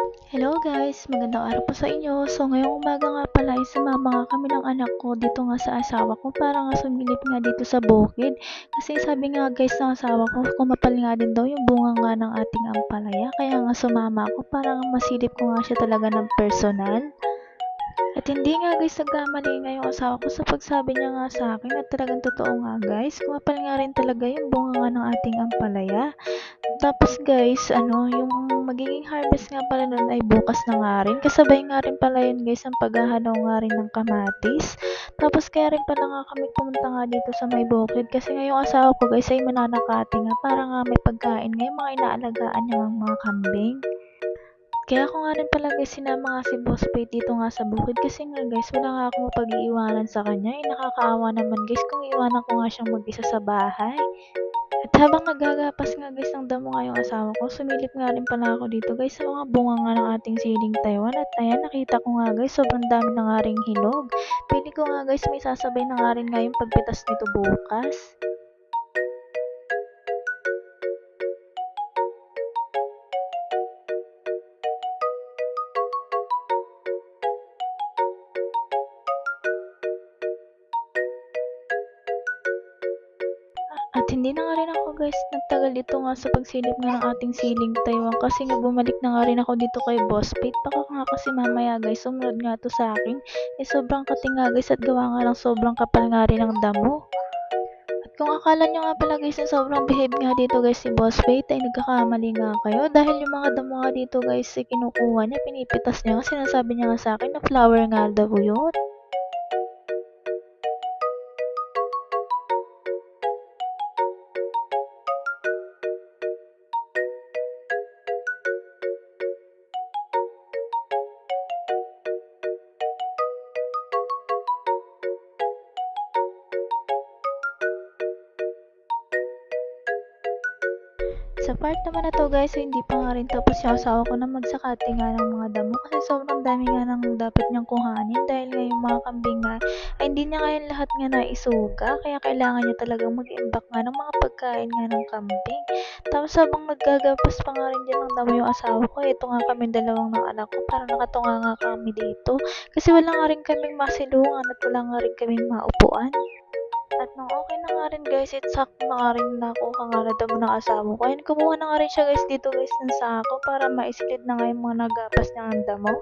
Hello guys, magandang araw po sa inyo. So ngayong umaga nga pala ay sumama nga kami ng anak ko dito nga sa asawa ko para nga sumilip nga dito sa bukid. Kasi sabi nga guys ng asawa ko, kumapal nga din daw yung bunga nga ng ating ampalaya. Kaya nga sumama ako para nga masilip ko nga siya talaga ng personal. At hindi nga guys nagkamali nga yung asawa ko sa pagsabi niya nga sa akin at talagang totoo nga guys. Kumapal nga rin talaga yung bunga nga ng ating ampalaya. Tapos guys, yung magiging harvest nga pala nun ay bukas na nga rin. Kasabay nga rin pala yun guys ang paghahanaw nga rin ng kamatis. Tapos kaya rin pala nga kami pumunta nga dito sa may bukid kasi nga yung asawa ko guys ay mananakati nga para nga may pagkain nga yung mga inaalagaan niya mga kambing. Kaya ako nga rin pala guys sinama nga si Boss Pete dito nga sa bukid kasi nga guys wala nga ako mapag-iiwanan sa kanya. Nakakaawa naman guys kung iwanan ko nga siyang mag-isa sa bahay. At habang naggagapas nga guys ng damo nga yung asawa ko, sumilip nga rin pala ako dito guys sa mga bunga nga ng ating siling Taiwan. At ayan, nakita ko nga guys, sobrang dami na nga ring hinog. Pili ko nga guys, may sasabay na nga rin nga yung pagpitas nito bukas. At hindi na nga rin ako guys nagtagal dito nga sa pagsilip nga ng ating siling Taiwan kasi nga bumalik na nga rin ako dito kay Boss Pete. Baka nga kasi mamaya guys sumunod nga to sa akin. Sobrang kating nga guys at gawa nga lang sobrang kapal nga rin ng damo. At kung akala nyo nga pala guys na sobrang behave nga dito guys si Boss Fate ay nagkakamali nga kayo dahil yung mga damo nga dito guys ay kinukuha niya, pinipitas niya kasi sinasabi niya nga sa akin na flower nga daw yun. Sa part naman na to guys, hindi pa nga rin tapos yung asawa ko na magsakate nga ng mga damo kasi sobrang dami nga nang dapat niyang kuhanin dahil nga yung mga kambing nga ay hindi niya ngayon lahat nga naisuga kaya kailangan niya talagang mag-imbak nga ng mga pagkain nga ng kambing. Tapos habang naggagapas pa nga rin dyan ng damo yung asawa ko, ito nga kami dalawang ng anak ko para nakatunga nga kami dito kasi wala nga rin kaming masilungan at wala nga rin kaming maupuan. At nung okay na nga rin guys, sakto na nga rin nakuha nga na damo ng asawa ko. Ayun, kumuha na nga rin siya guys dito guys ng sako para maisilid na nga yung mga nagapas niya ng damo.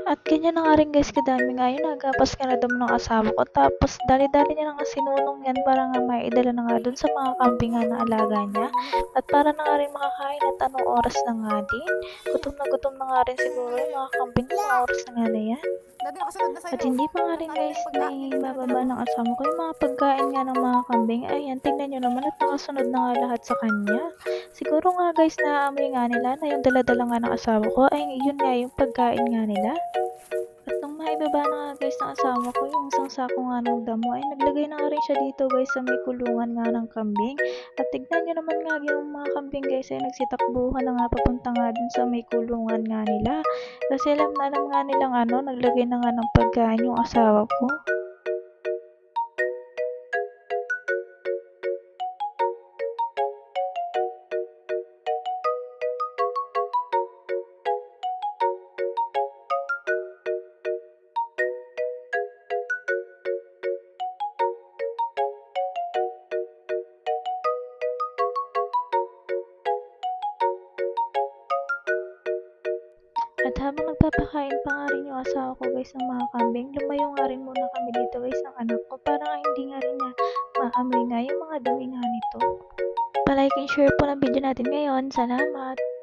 At ganyan na nga rin guys kadami nga yun, nagapas ka na damo ng asawa ko. Tapos dali-dali niya na nga sinunong yan para nga maidala na nga dun sa mga kambing nga na alaga niya. At para na nga rin makakain at anong oras na nga din. Gutom na nga rin siguro yung mga kambing kung mga oras na nga na yan. At hindi pa nga rin guys naibababa ng asawa ko yung mga pagkain nga ng mga kambing. Ayan, tingnan nyo naman at nakasunod na nga lahat sa kanya. Siguro nga guys naamoy nga nila na yung daladala nga ng asawa ko ay yun nga yung pagkain nga nila. At nung maibaba na nga guys ng asawa ko yung isang sako nga ng damo ay naglagay na nga rin siya dito guys sa may kulungan nga ng kambing. At tignan nyo naman nga yung mga kambing guys ay nagsitakbuhan na nga papunta nga dun sa may kulungan nga nila. Kasi alam nga nilang naglagay na nga ng pagkain yung asawa ko. At At habang nagpapakain pa nga rin yung asawa ko guys ng mga kambing, lumayo nga rin muna kami dito guys ng anak ko para nga hindi nga rin niya maamoy nga yung mga dumi nga nito. Pa-like and share po ng video natin ngayon. Salamat!